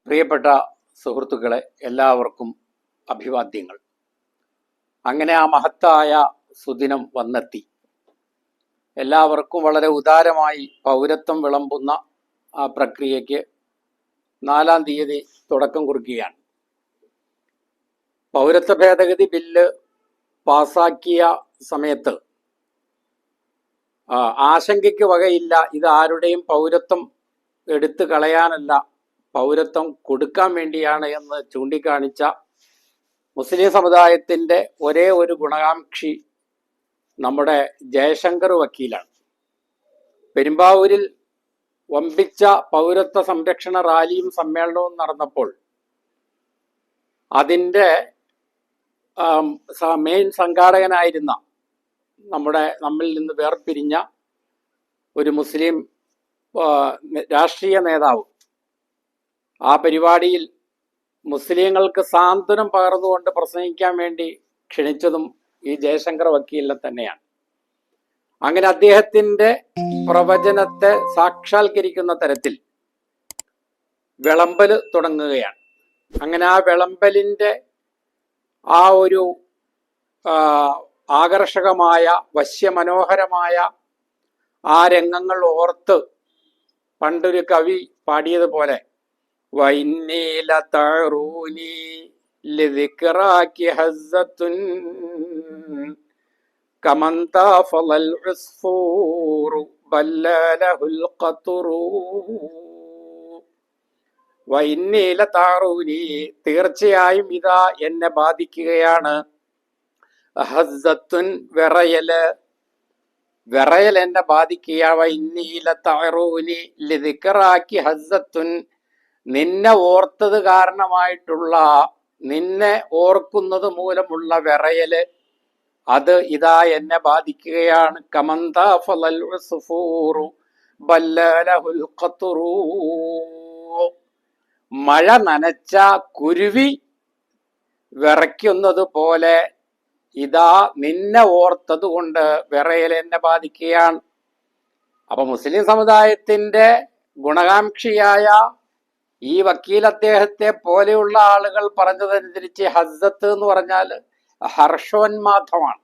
പ്രിയപ്പെട്ട സുഹൃത്തുക്കളെ, എല്ലാവർക്കും അഭിവാദ്യങ്ങൾ. അങ്ങനെ ആ മഹത്തായ സുദിനം വന്നെത്തി. എല്ലാവർക്കും വളരെ ഉദാരമായി പൗരത്വം വിളമ്പുന്ന ആ പ്രക്രിയയ്ക്ക് 4-ാം തീയതി തുടക്കം കുറിക്കുകയാണ്. പൗരത്വ ഭേദഗതി ബില്ല് പാസാക്കിയ സമയത്ത് ആശങ്കയ്ക്ക് വകയില്ല. ഇത് ആരുടെയും പൗരത്വം എടുത്തു കളയാനല്ല, പൗരത്വം കൊടുക്കാൻ വേണ്ടിയാണ് എന്ന് ചൂണ്ടിക്കാണിച്ച മുസ്ലിം സമുദായത്തിൻ്റെ ഒരേ ഒരു ഗുണകാംക്ഷി നമ്മുടെ ജയശങ്കർ വക്കീലാണ്. പെരുമ്പാവൂരിൽ വമ്പിച്ച പൗരത്വ സംരക്ഷണ റാലിയും സമ്മേളനവും നടന്നപ്പോൾ അതിൻ്റെ മെയിൻ സംഘാടകനായിരുന്ന നമ്മിൽ നിന്ന് വേർപിരിഞ്ഞ ഒരു മുസ്ലിം രാഷ്ട്രീയ നേതാവ് ആ പരിപാടിയിൽ മുസ്ലിങ്ങൾക്ക് സാന്ത്വനം പകർന്നുകൊണ്ട് പ്രസംഗിക്കാൻ വേണ്ടി ക്ഷണിച്ചതും ഈ ജയശങ്കർ വക്കീലിനെ തന്നെയാണ്. അങ്ങനെ അദ്ദേഹത്തിൻ്റെ പ്രവചനത്തെ സാക്ഷാത്കരിക്കുന്ന തരത്തിൽ വിളമ്പൽ തുടങ്ങുകയാണ്. അങ്ങനെ ആ വിളമ്പലിൻ്റെ ആ ഒരു ആകർഷകമായ വശ്യമനോഹരമായ ആ രംഗങ്ങൾ ഓർത്ത് പണ്ടൊരു കവി പാടിയതുപോലെ വൈന്നീല തറൂനി ലിദിക്റാകി ഹസ്സത്തുൻ കമന്താഫലൽ ഉസ്ഫൂറു ബല്ലലഹുൽ ഖത്റു. വൈന്നീല തറൂനി, തീർച്ചയായും ഇതാ എന്നെ ബാധിക്കുകയാണ്. ഹസ്സത്തുൻ, വിറയൽ എന്നെ ബാധിക്കുക. വൈന്നീല തറൂനി ലിദിക്റാകി ഹസ്സത്തുൻ, നിന്നെ ഓർത്തത് കാരണമായിട്ടുള്ള, നിന്നെ ഓർക്കുന്നത് മൂലമുള്ള വിറയല്, അത് ഇതാ എന്നെ ബാധിക്കുകയാണ്. കമന്താഫലൽ ഉസ്ഫൂറു ബല്ലലഹുൽ ഖത്റു, മഴ നനച്ച കുരുവി വിറയ്ക്കുന്നത് പോലെ ഇതാ നിന്നെ ഓർത്തത് കൊണ്ട് വിറയൽ എന്നെ ബാധിക്കുകയാണ്. അപ്പൊ മുസ്ലിം സമുദായത്തിന്റെ ഗുണകാംക്ഷിയായ ഈ വക്കീൽ അദ്ദേഹത്തെ പോലെയുള്ള ആളുകൾ പറഞ്ഞതനുസരിച്ച് ഹസ്സത്ത് എന്ന് പറഞ്ഞാൽ ഹർഷോന്മാദമാണ്,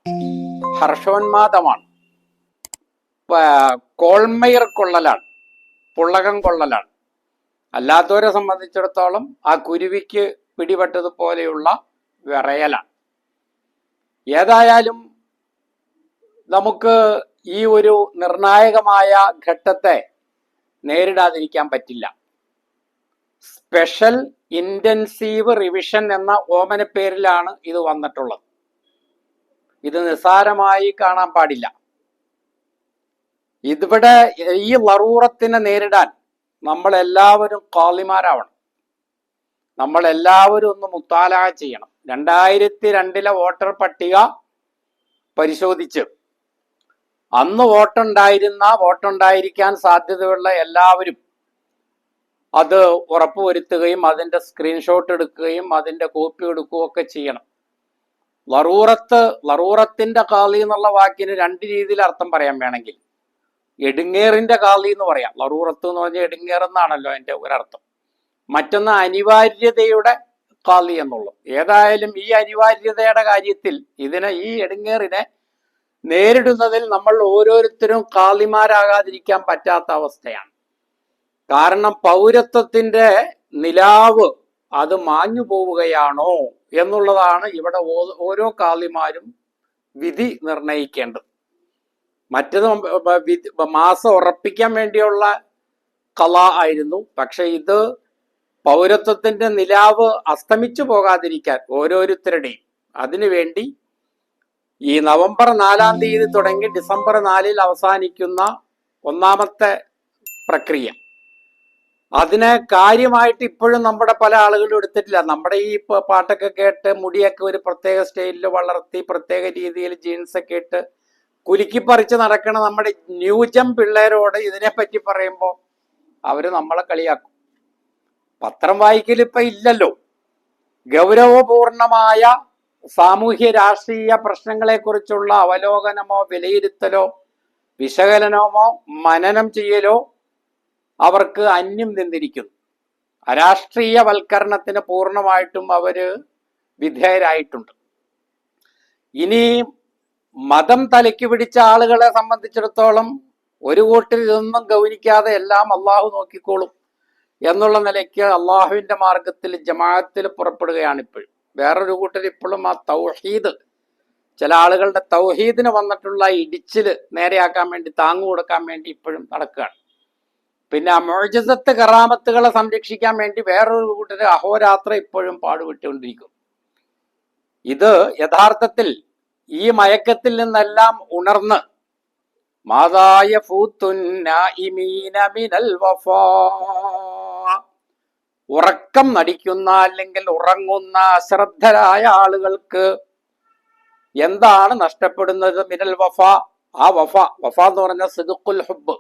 കോൾമയിർ കൊള്ളലാണ്, പുളകം കൊള്ളലാണ്. അല്ലാത്തവരെ സംബന്ധിച്ചിടത്തോളം ആ കുരുവിക്ക് പിടിപെട്ടതുപോലെയുള്ള വിറയലാണ്. ഏതായാലും നമുക്ക് ഈ ഒരു നിർണായകമായ ഘട്ടത്തെ നേരിടാതിരിക്കാൻ പറ്റില്ല. സ്പെഷ്യൽ ഇന്റൻസീവ് റിവിഷൻ എന്ന ഓമനപ്പേരിലാണ് ഇത് വന്നിട്ടുള്ളത്. ഇത് നിസ്സാരമായി കാണാൻ പാടില്ല. ഇതിവിടെ ഈ ലറൂറത്തിനെ നേരിടാൻ നമ്മളെല്ലാവരും ഖാളിമാരാവണം. നമ്മളെല്ലാവരും ഒന്ന് മുത്താലാ ചെയ്യണം. 2002 വോട്ടർ പട്ടിക പരിശോധിച്ച് അന്ന് വോട്ടുണ്ടായിരിക്കാൻ സാധ്യതയുള്ള എല്ലാവരും അത് ഉറപ്പുവരുത്തുകയും അതിൻ്റെ സ്ക്രീൻഷോട്ട് എടുക്കുകയും അതിൻ്റെ കോപ്പി എടുക്കുകയും ഒക്കെ ചെയ്യണം. ലറൂറത്തിൻ്റെ ഖാളി എന്നുള്ള വാക്കിന് 2 രീതിയിൽ അർത്ഥം പറയാൻ വേണമെങ്കിൽ എടുങ്ങേറിൻ്റെ ഖാളി എന്ന് പറയാം. ലറൂറത്ത് എന്ന് പറഞ്ഞാൽ എടുങ്ങേറെന്നാണല്ലോ അതിൻ്റെ ഒരർത്ഥം. മറ്റൊന്ന് അനിവാര്യതയുടെ ഖാളി എന്നുള്ളത്. ഏതായാലും ഈ അനിവാര്യതയുടെ കാര്യത്തിൽ ഈ എടുങ്ങേറിനെ നേരിടുന്നതിൽ നമ്മൾ ഓരോരുത്തരും ഖാളിമാരാകാതിരിക്കാൻ പറ്റാത്ത അവസ്ഥയാണ്. കാരണം പൗരത്വത്തിന്റെ നിലാവ് അത് മാഞ്ഞു പോവുകയാണോ എന്നുള്ളതാണ് ഇവിടെ ഓരോ ഖാളിമാരും വിധി നിർണയിക്കേണ്ടത്. മറ്റത് മാസം ഉറപ്പിക്കാൻ വേണ്ടിയുള്ള ഖളാ ആയിരുന്നു. പക്ഷെ ഇത് പൗരത്വത്തിന്റെ നിലാവ് അസ്തമിച്ചു പോകാതിരിക്കാൻ ഓരോരുത്തരുടെയും അതിനുവേണ്ടി ഈ നവംബർ 4-ാം തീയതി തുടങ്ങി ഡിസംബർ 4-ൽ അവസാനിക്കുന്ന ഒന്നാമത്തെ പ്രക്രിയ, അതിനെ കാര്യമായിട്ട് ഇപ്പോഴും നമ്മുടെ പല ആളുകളും എടുത്തിട്ടില്ല. നമ്മുടെ ഈ പാട്ടൊക്കെ കേട്ട് മുടിയൊക്കെ ഒരു പ്രത്യേക സ്റ്റൈലിൽ വളർത്തി പ്രത്യേക രീതിയിൽ ജീൻസൊക്കെ ഇട്ട് കുലുക്കിപ്പറിച്ച് നടക്കണ നമ്മുടെ ന്യൂജം പിള്ളേരോട് ഇതിനെപ്പറ്റി പറയുമ്പോൾ അവർ നമ്മളെ കളിയാക്കും. പത്രം വായിക്കലിപ്പോ ഇല്ലല്ലോ. ഗൗരവപൂർണമായ സാമൂഹ്യ രാഷ്ട്രീയ പ്രശ്നങ്ങളെക്കുറിച്ചുള്ള അവലോകനമോ വിലയിരുത്തലോ വിശകലനമോ മനനം ചെയ്യലോ അവർക്ക് അന്യം നിന്നിരിക്കുന്നു. അരാഷ്ട്രീയവൽക്കരണത്തിന് പൂർണ്ണമായിട്ടും അവര് വിധേയരായിട്ടുണ്ട്. ഇനി മതം തലയ്ക്ക് പിടിച്ച ആളുകളെ സംബന്ധിച്ചിടത്തോളം ഒരു കൂട്ടർ ഇതൊന്നും ഗൗനിക്കാതെ എല്ലാം അള്ളാഹു നോക്കിക്കോളും എന്നുള്ള നിലയ്ക്ക് അള്ളാഹുവിന്റെ മാർഗത്തിൽ ജമാഅത്തിൽ പുറപ്പെടുകയാണ് ഇപ്പോഴും. വേറൊരു കൂട്ടർ ഇപ്പോഴും ആ തൗഹീദ്, ചില ആളുകളുടെ തൗഹീദിന് വന്നിട്ടുള്ള ഇടിച്ചില് നേരെയാക്കാൻ വേണ്ടി, താങ്ങു കൊടുക്കാൻ വേണ്ടി ഇപ്പോഴും നടക്കുകയാണ്. പിന്നെ ആ മുഅ്ജിസത്ത് കറാമത്തുകളെ സംരക്ഷിക്കാൻ വേണ്ടി വേറൊരു കൂട്ടര് അഹോരാത്രം ഇപ്പോഴും പാടുപെട്ടുകൊണ്ടിരിക്കും. ഇത് യഥാർത്ഥത്തിൽ ഈ മയക്കത്തിൽ നിന്നെല്ലാം ഉണർന്ന് ഉറക്കം നടിക്കുന്ന അല്ലെങ്കിൽ ഉറങ്ങുന്ന അശ്രദ്ധരായ ആളുകൾക്ക് എന്താണ് നഷ്ടപ്പെടുന്നത്? മിനൽ വഫ, ആ വഫ എന്ന് പറഞ്ഞ സിദ്ഖുൽ ഹുബ്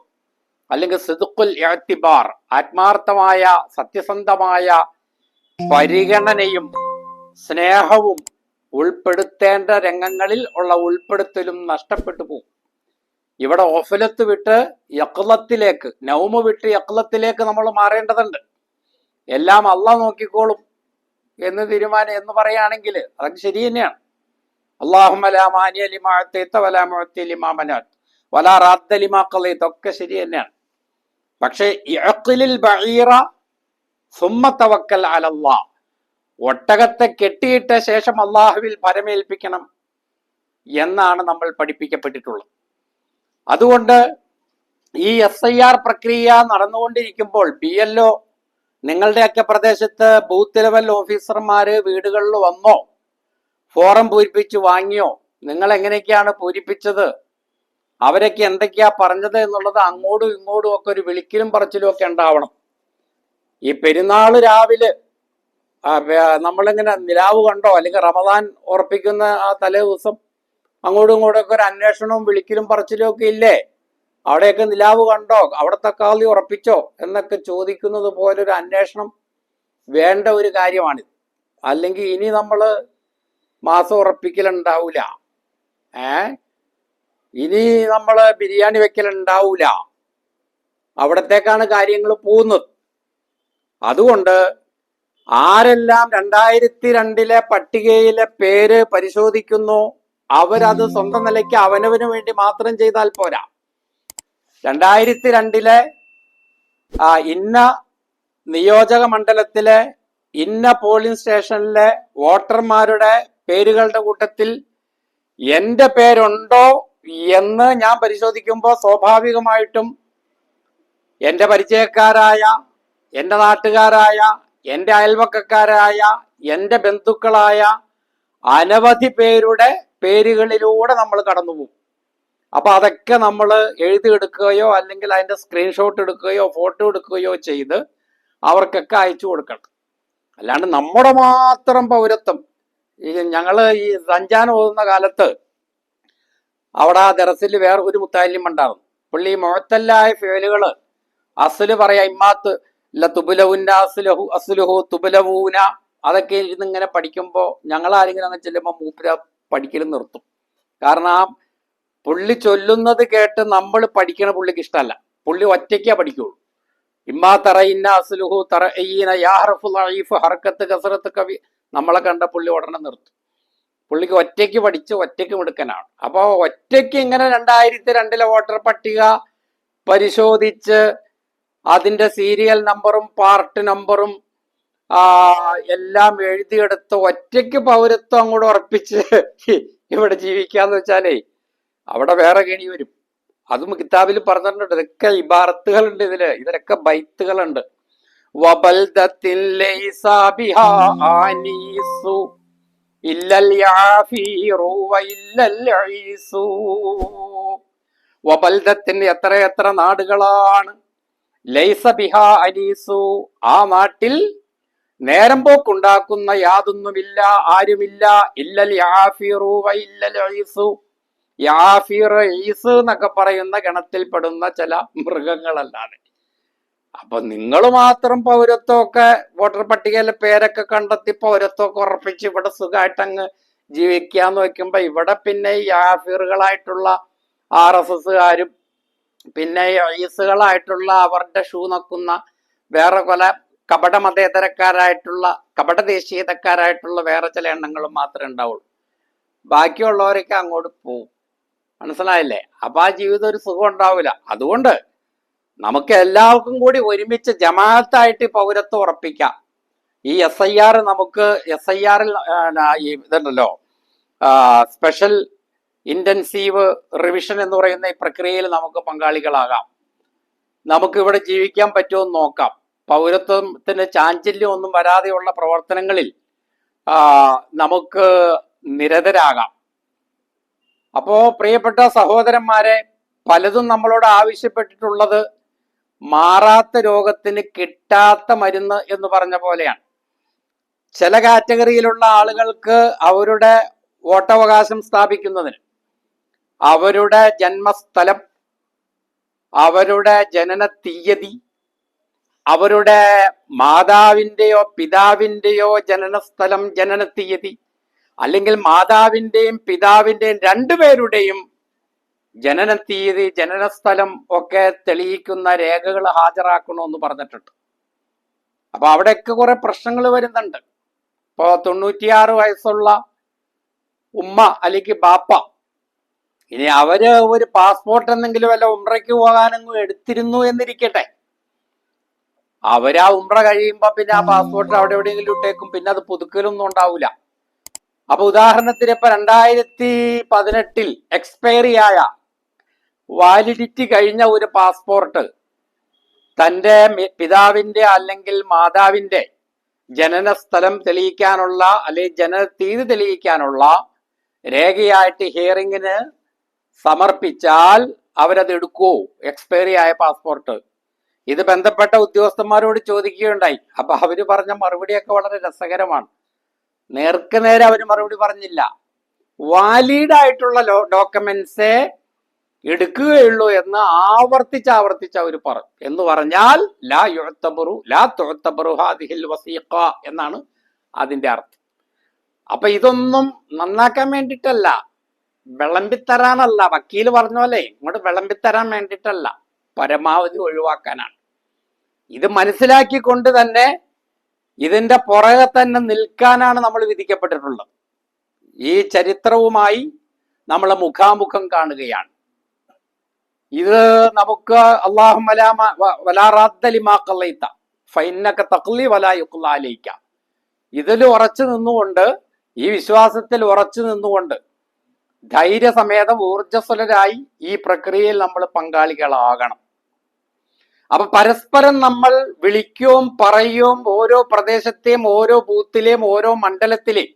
അല്ലെങ്കിൽ സിദ്ഖുൽ ഇഅ്തിബാർ, ആത്മാർത്ഥമായ സത്യസന്ധമായ പരിഗണനയും സ്നേഹവും ഉൾപ്പെടുത്തേണ്ട രംഗങ്ങളിൽ ഉള്ള ഉൾപ്പെടുത്തലും നഷ്ടപ്പെട്ടു പോകും. ഇവിടെ ഓഫലത്ത് വിട്ട് യഖ്ലത്തിലേക്ക്, നൗമ് വിട്ട് യഖ്ലത്തിലേക്ക് നമ്മൾ മാറേണ്ടതുണ്ട്. എല്ലാം അള്ളാഹ് നോക്കിക്കോളും എന്ന് തീരുമാനം എന്ന് പറയുകയാണെങ്കിൽ അതൊക്കെ ശരി തന്നെയാണ്. അല്ലാഹുമ്മ ലാ മാനിയ ലിമാ അഅ്തൈത വലാ മുഅ്തി ലിമാ മനഅത വലാ റാദ്ദ ലിമാ ഖളൈത, ഒക്കെ ശരി തന്നെയാണ്. പക്ഷേ ഇഅ്ഖിലിൽ ബഈറ സുമ്മ തവക്കൽ അലല്ലാഹ്, ഒട്ടകത്തെ കെട്ടിയിട്ട ശേഷം അള്ളാഹുവിൽ പരമേൽപ്പിക്കണം എന്നാണ് നമ്മൾ പഠിപ്പിക്കപ്പെട്ടിട്ടുള്ളത്. അതുകൊണ്ട് ഈ SIR പ്രക്രിയ നടന്നുകൊണ്ടിരിക്കുമ്പോൾ BLO നിങ്ങളുടെയൊക്കെ പ്രദേശത്ത് ബൂത്ത് ലെവൽ ഓഫീസർമാര് വീടുകളിൽ വന്നോ, ഫോറം പൂരിപ്പിച്ച് വാങ്ങിയോ, നിങ്ങൾ എങ്ങനെയൊക്കെയാണ് പൂരിപ്പിച്ചത്, അവരൊക്കെ എന്തൊക്കെയാ പറഞ്ഞത് എന്നുള്ളത് അങ്ങോട്ടും ഇങ്ങോട്ടും ഒക്കെ ഒരു വിളിക്കലും പറച്ചിലും ഒക്കെ ഉണ്ടാവണം. ഈ പെരുന്നാള് രാവിലെ നമ്മളിങ്ങനെ നിലാവ് കണ്ടോ, അല്ലെങ്കിൽ റമദാൻ ഉറപ്പിക്കുന്ന ആ തലേ ദിവസം അങ്ങോട്ടും ഇങ്ങോട്ടും ഒക്കെ ഒരു അന്വേഷണവും വിളിക്കലും പറച്ചിലും ഒക്കെ ഇല്ലേ? അവിടെയൊക്കെ നിലാവ് കണ്ടോ, അവിടുത്തെ കാളി ഉറപ്പിച്ചോ എന്നൊക്കെ ചോദിക്കുന്നത് പോലൊരു അന്വേഷണം വേണ്ട ഒരു കാര്യമാണിത്. അല്ലെങ്കിൽ ഇനി നമ്മള് മാസം ഉറപ്പിക്കലുണ്ടാവൂല, ഇനി നമ്മള് ബിരിയാണി വെക്കലുണ്ടാവൂല, അവിടത്തേക്കാണ് കാര്യങ്ങൾ പോകുന്നത്. അതുകൊണ്ട് ആരെല്ലാം 2002 പട്ടികയിലെ പേര് പരിശോധിക്കുന്നു അവരത് സ്വന്തം നിലയ്ക്ക് അവനവന് വേണ്ടി മാത്രം ചെയ്താൽ പോരാ. 2002 ഇന്ന നിയോജക മണ്ഡലത്തിലെ ഇന്ന പോളിംഗ് സ്റ്റേഷനിലെ വോട്ടർമാരുടെ പേരുകളുടെ കൂട്ടത്തിൽ എന്റെ പേരുണ്ടോ എന്ന് ഞാൻ പരിശോധിക്കുമ്പോൾ സ്വാഭാവികമായിട്ടും എന്റെ പരിചയക്കാരായ, എന്റെ നാട്ടുകാരായ, എന്റെ അയൽവക്കക്കാരായ, എന്റെ ബന്ധുക്കളായ അനവധി പേരുടെ പേരുകളിലൂടെ നമ്മൾ കടന്നുപോകും. അപ്പൊ അതൊക്കെ നമ്മൾ എഴുതിയെടുക്കുകയോ അല്ലെങ്കിൽ അതിന്റെ സ്ക്രീൻഷോട്ട് എടുക്കുകയോ ഫോട്ടോ എടുക്കുകയോ ചെയ്ത് അവർക്കൊക്കെ അയച്ചു കൊടുക്കണം. അല്ലാണ്ട് നമ്മുടെ മാത്രം പൗരത്വം. ഞങ്ങള് ഈ സഞ്ചാനം ഓതുന്ന കാലത്ത് അവിടെ ആ ദറസിൽ വേറെ ഒരു മുത്താലിം ഉണ്ടായിരുന്നു. പുള്ളി മുഅത്തല്ലായ ഫേലുകള് അസ്ല് പറയാ, ഇമ്മാത്ത് തുബുലവുന്ന അസ്ലുഹു തുബുലവൂന, അതൊക്കെ ഇരുന്നിങ്ങനെ പഠിക്കുമ്പോൾ ഞങ്ങൾ ആരെങ്കിലും അങ്ങനെ ചെല്ലുമ്പോൾ മൂപ്പര പഠിക്കലും നിർത്തും. കാരണം ആ പുള്ളി ചൊല്ലുന്നത് കേട്ട് നമ്മൾ പഠിക്കണ പുള്ളിക്ക് ഇഷ്ടമല്ല. പുള്ളി ഒറ്റയ്ക്കാ പഠിക്കുള്ളൂ. ഇമ്മാ തറയിന്ന അസ്ലുഹു തറഈന യാഹറഫുൽ അഈഫ് ഹർക്കത്ത് കസറത്ത് കവി, നമ്മളെ കണ്ട പുള്ളി ഉടനെ നിർത്തും. പുള്ളിക്ക് ഒറ്റയ്ക്ക് പഠിച്ച് ഒറ്റയ്ക്ക് മിടുക്കനാണ്. അപ്പോൾ ഒറ്റയ്ക്ക് ഇങ്ങനെ 2002 വോട്ടർ പട്ടിക പരിശോധിച്ച് അതിന്റെ സീരിയൽ നമ്പറും പാർട്ട് നമ്പറും എല്ലാം എഴുതിയെടുത്ത് ഒറ്റയ്ക്ക് പൗരത്വം അങ്ങോട്ട് ഉറപ്പിച്ച് ഇവിടെ ജീവിക്കാന്ന് വെച്ചാലേ അവിടെ വേറെ കെണി വരും. അതും കിതാബിൽ പറഞ്ഞിട്ടുണ്ട്. ഇതൊക്കെ ഇബാറത്തുകളുണ്ട്, ഇതിലൊക്കെ ബൈത്തുകളുണ്ട്. വബൽദത്തിൻ ലൈസ ബിഹാ ആനീസു ഇല്ലൽ യാഫീറു വഇല്ലൽ ഈസു. വബൽദത്തിന് എത്ര നാടുകളാണ്, ലൈസ ബിഹാ അനീസു, ആ നാട്ടിൽ നേരം പോക്കുണ്ടാക്കുന്ന യാതൊന്നുമില്ല, ആരുമില്ല, ഇല്ലൽ യാഫീറു വഇല്ലൽ ഈസു, യാഫീർ ഈസ് എന്നൊക്കെ പറയുന്ന ഗണത്തിൽപ്പെടുന്ന ചില മൃഗങ്ങളല്ലാതെ. അപ്പൊ നിങ്ങൾ മാത്രം പൗരത്വമൊക്കെ വോട്ടർ പട്ടികയിലെ പേരൊക്കെ കണ്ടെത്തി പൗരത്വമൊക്കെ ഉറപ്പിച്ച് ഇവിടെ സുഖമായിട്ട് അങ്ങ് ജീവിക്കാന്ന് വെക്കുമ്പോ ഇവിടെ പിന്നെ ഈ യാഫീറുകളായിട്ടുള്ള RSSകാരും പിന്നെ ഈസുകളായിട്ടുള്ള അവരുടെ ഷൂ നക്കുന്ന വേറെ കപട മതേതരക്കാരായിട്ടുള്ള കപട ദേശീയതക്കാരായിട്ടുള്ള വേറെ ചില എണ്ണങ്ങളും മാത്രമേ ഉണ്ടാവുള്ളൂ. ബാക്കിയുള്ളവരൊക്കെ അങ്ങോട്ട് പോവും. മനസ്സിലായില്ലേ? അപ്പൊ ആ ജീവിതം ഒരു സുഖം ഉണ്ടാവില്ല. അതുകൊണ്ട് നമുക്ക് എല്ലാവർക്കും കൂടി ഒരുമിച്ച് ജമാഅത്തായിട്ട് പൗരത്വം ഉറപ്പിക്കാം. ഈ SIR നമുക്ക് SIR ഇതുണ്ടല്ലോ, സ്പെഷ്യൽ ഇന്റൻസീവ് റിവിഷൻ എന്ന് പറയുന്ന ഈ പ്രക്രിയയിൽ നമുക്ക് പങ്കാളികളാകാം. നമുക്ക് ഇവിടെ ജീവിക്കാൻ പറ്റുമോ എന്ന് നോക്കാം. പൗരത്വത്തിന് ചാഞ്ചല്യം ഒന്നും വരാതെയുള്ള പ്രവർത്തനങ്ങളിൽ നമുക്ക് നിരതരാകാം. അപ്പോ പ്രിയപ്പെട്ട സഹോദരന്മാരെ, പലതും നമ്മളോട് ആവശ്യപ്പെട്ടിട്ടുള്ളത് മാറാത്ത രോഗത്തിന് കിട്ടാത്ത മരുന്ന് എന്ന് പറഞ്ഞ പോലെയാണ്. ചില കാറ്റഗറിയിലുള്ള ആളുകൾക്ക് അവരുടെ വോട്ടവകാശം സ്ഥാപിക്കുന്നതിന് അവരുടെ ജന്മസ്ഥലം, അവരുടെ ജനന തീയതി, അവരുടെ മാതാവിൻ്റെയോ പിതാവിൻ്റെയോ ജനനസ്ഥലം, ജനന തീയതി, അല്ലെങ്കിൽ മാതാവിൻ്റെയും പിതാവിൻ്റെയും രണ്ടുപേരുടെയും ജനന തീയതി, ജനനസ്ഥലം ഒക്കെ തെളിയിക്കുന്ന രേഖകൾ ഹാജരാക്കണമെന്ന് പറഞ്ഞിട്ടുണ്ട്. അപ്പൊ അവിടെയൊക്കെ കുറെ പ്രശ്നങ്ങൾ വരുന്നുണ്ട്. ഇപ്പോ 96 വയസ്സുള്ള ഉമ്മ അല്ലെങ്കിൽ ബാപ്പ, ഇനി അവര് ഒരു പാസ്പോർട്ട് എന്തെങ്കിലും വല്ല ഉംറയ്ക്ക് പോകാനെങ്കിലും എടുത്തിരുന്നു എന്നിരിക്കട്ടെ, അവരാ ഉംറ കഴിയുമ്പോ പിന്നെ ആ പാസ്പോർട്ട് അവിടെ എവിടെയെങ്കിലും ഇട്ടേക്കും, പിന്നെ അത് പുതുക്കലൊന്നും ഉണ്ടാവില്ല. അപ്പൊ ഉദാഹരണത്തിന് ഇപ്പൊ 2018 എക്സ്പയറി ആയ വാലിഡിറ്റി കഴിഞ്ഞ ഒരു പാസ്പോർട്ട് തൻ്റെ പിതാവിന്റെ അല്ലെങ്കിൽ മാതാവിന്റെ ജനന സ്ഥലം തെളിയിക്കാനുള്ള അല്ലെങ്കിൽ ജനന തീയതി തെളിയിക്കാനുള്ള രേഖയായിട്ട് ഹിയറിങ്ങിന് സമർപ്പിച്ചാൽ അവരത് എടുക്കൂ, എക്സ്പയറി ആയ പാസ്പോർട്ട്. ഇത് ബന്ധപ്പെട്ട ഉദ്യോഗസ്ഥന്മാരോട് ചോദിക്കുകയുണ്ടായി. അപ്പൊ അവര് പറഞ്ഞ മറുപടിയൊക്കെ വളരെ രസകരമാണ്. നേർക്ക് നേരെ അവര് മറുപടി പറഞ്ഞില്ല. വാലിഡ് ആയിട്ടുള്ള ഡോക്യുമെന്റ്സേ എടുക്കുകയുള്ളൂ എന്ന് ആവർത്തിച്ച് അവർ പറഞ്ഞു. എന്ന് പറഞ്ഞാൽ ലാ തുഅ്തബറു ഹാദിഹിൽ വസീഖ എന്നാണ് അതിന്റെ അർത്ഥം. അപ്പൊ ഇതൊന്നും നന്നാക്കാൻ വേണ്ടിയിട്ടല്ല, വിളമ്പിത്തരാനല്ല. വക്കീല് പറഞ്ഞ പോലെ ഇങ്ങോട്ട് വിളമ്പിത്തരാൻ വേണ്ടിയിട്ടല്ല, പരമാവധി ഒഴിവാക്കാനാണ്. ഇത് മനസ്സിലാക്കിക്കൊണ്ട് തന്നെ ഇതിന്റെ പുറകെ തന്നെ നിൽക്കാനാണ് നമ്മൾ വിധിക്കപ്പെട്ടിട്ടുള്ളത്. ഈ ചരിത്രവുമായി നമ്മൾ മുഖാമുഖം കാണുകയാണ്. ഇത് നമുക്ക് ഇതിൽ ഉറച്ചു നിന്നുകൊണ്ട്, ഈ വിശ്വാസത്തിൽ ഉറച്ചു നിന്നുകൊണ്ട് ധൈര്യസമേതം ഊർജ്ജസ്വലരായി ഈ പ്രക്രിയയിൽ നമ്മൾ പങ്കാളികളാകണം. അപ്പൊ പരസ്പരം നമ്മൾ വിളിക്കുകയും പറയുകയും ഓരോ പ്രദേശത്തെയും ഓരോ ബൂത്തിലെയും ഓരോ മണ്ഡലത്തിലെയും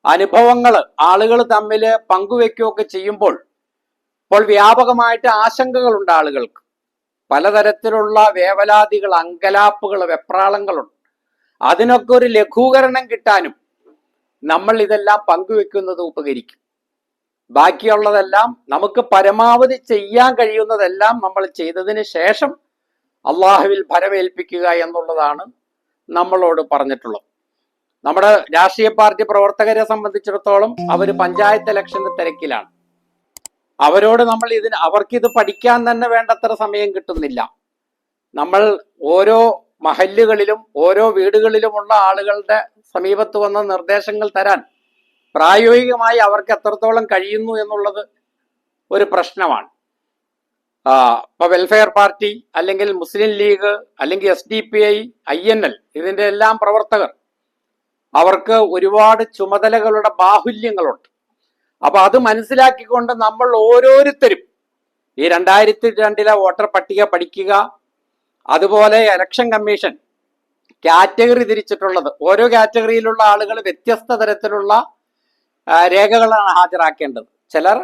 അനുഭവങ്ങൾ ആളുകൾ തമ്മിൽ പങ്കുവെക്കുകയൊക്കെ ചെയ്യുമ്പോൾ ഇപ്പോൾ വ്യാപകമായിട്ട് ആശങ്കകളുണ്ട് ആളുകൾക്ക്. പലതരത്തിലുള്ള വേവലാതികൾ, അങ്കലാപ്പുകൾ, വെപ്രാളങ്ങളുണ്ട്. അതിനൊക്കെ ഒരു ലഘൂകരണം കിട്ടാനും നമ്മൾ ഇതെല്ലാം പങ്കുവെക്കുന്നത് ഉപകരിക്കും. ബാക്കിയുള്ളതെല്ലാം നമുക്ക് പരമാവധി ചെയ്യാൻ കഴിയുന്നതെല്ലാം നമ്മൾ ചെയ്തതിന് ശേഷം അള്ളാഹുവിൽ ഭരമേൽപ്പിക്കുക എന്നുള്ളതാണ് നമ്മളോട് പറഞ്ഞിട്ടുള്ളത്. നമ്മുടെ രാഷ്ട്രീയ പാർട്ടി പ്രവർത്തകരെ സംബന്ധിച്ചിടത്തോളം അവർ പഞ്ചായത്ത് ഇലക്ഷന്റെ തിരക്കിലാണ്. അവരോട് നമ്മൾ അവർക്കിത് പഠിക്കാൻ തന്നെ വേണ്ടത്ര സമയം കിട്ടുന്നില്ല. നമ്മൾ ഓരോ മഹല്ലുകളിലും ഓരോ വീടുകളിലുമുള്ള ആളുകളുടെ സമീപത്ത് വന്ന നിർദ്ദേശങ്ങൾ തരാൻ പ്രായോഗികമായി അവർക്ക് എത്രത്തോളം കഴിയുന്നു എന്നുള്ളത് ഒരു പ്രശ്നമാണ്. ഇപ്പൊ വെൽഫെയർ പാർട്ടി അല്ലെങ്കിൽ മുസ്ലിം ലീഗ് അല്ലെങ്കിൽ SDPI, INL ഇതിന്റെ എല്ലാം പ്രവർത്തകർ, അവർക്ക് ഒരുപാട് ചുമതലകളുടെ ബാഹുല്യങ്ങളുണ്ട്. അപ്പൊ അത് മനസ്സിലാക്കിക്കൊണ്ട് നമ്മൾ ഓരോരുത്തരും ഈ 2002 വോട്ടർ പട്ടിക പഠിക്കുക. അതുപോലെ ഇലക്ഷൻ കമ്മീഷൻ കാറ്റഗറി തിരിച്ചിട്ടുള്ളത്, ഓരോ കാറ്റഗറിയിലുള്ള ആളുകൾ വ്യത്യസ്ത തരത്തിലുള്ള രേഖകളാണ് ഹാജരാക്കേണ്ടത്. ചിലർ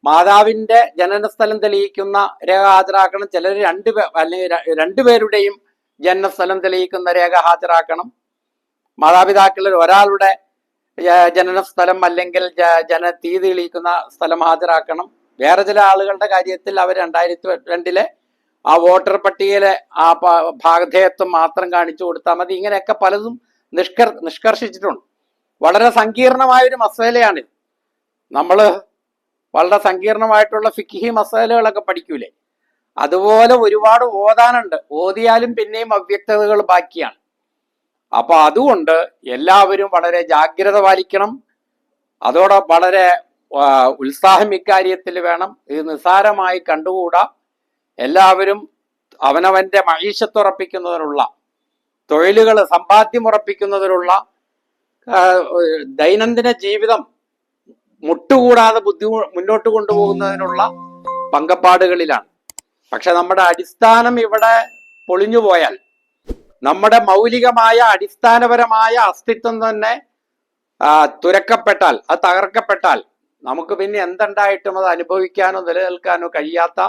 മാതാവിന്റെ ജനനസ്ഥലം തെളിയിക്കുന്ന രേഖ ഹാജരാക്കണം, ചിലർ അല്ലെങ്കിൽ രണ്ടുപേരുടെയും ജനനസ്ഥലം തെളിയിക്കുന്ന രേഖ ഹാജരാക്കണം. മാതാപിതാക്കളിൽ ഒരാളുടെ ജനനസ്ഥലം അല്ലെങ്കിൽ തീയതി തെളിയിക്കുന്ന സ്ഥലം ഹാജരാക്കണം. വേറെ ചില ആളുകളുടെ കാര്യത്തിൽ അവർ 2002 ആ വോട്ടർ പട്ടികയിലെ ആ ഭാഗധേയത്വം മാത്രം കാണിച്ചു കൊടുത്താൽ മതി. ഇങ്ങനെയൊക്കെ പലതും നിഷ്കർഷിച്ചിട്ടുണ്ട്. വളരെ സങ്കീർണമായൊരു മസലയാണിത്. നമ്മൾ വളരെ സങ്കീർണമായിട്ടുള്ള ഫിഖ്ഹി മസലകളൊക്കെ പഠിക്കൂലേ, അതുപോലെ ഒരുപാട് ഓതാനുണ്ട്. ഓതിയാലും പിന്നെയും അവ്യക്തതകൾ ബാക്കിയാണ്. അപ്പൊ അതുകൊണ്ട് എല്ലാവരും വളരെ ജാഗ്രത പാലിക്കണം. അതോടെ വളരെ ഉത്സാഹം ഇക്കാര്യത്തിൽ വേണം. ഇത് നിസ്സാരമായി കണ്ടുകൂടാ. എല്ലാവരും അവനവന്റെ മഹീഷത്തുറപ്പിക്കുന്നതിനുള്ള തൊഴിലുകൾ, സമ്പാദ്യം ഉറപ്പിക്കുന്നതിനുള്ള ദൈനംദിന ജീവിതം മുട്ടുകൂടാതെ മുന്നോട്ട് കൊണ്ടുപോകുന്നതിനുള്ള പങ്കപ്പാടുകളിലാണ്. പക്ഷെ നമ്മുടെ അടിസ്ഥാനം ഇവിടെ പൊളിഞ്ഞു പോയാൽ, നമ്മുടെ മൗലികമായ അടിസ്ഥാനപരമായ അസ്തിത്വം തന്നെ തുരക്കപ്പെട്ടാൽ, അത് തകർക്കപ്പെട്ടാൽ, നമുക്ക് പിന്നെ എന്തുണ്ടായിട്ടും അത് അനുഭവിക്കാനോ നിലനിൽക്കാനോ കഴിയാത്ത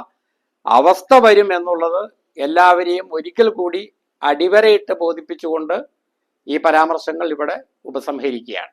അവസ്ഥ വരും എന്നുള്ളത് എല്ലാവരെയും ഒരിക്കൽ കൂടി അടിവരയിട്ട് ബോധിപ്പിച്ചുകൊണ്ട് ഈ പരാമർശങ്ങൾ ഇവിടെ ഉപസംഹരിക്കുകയാണ്.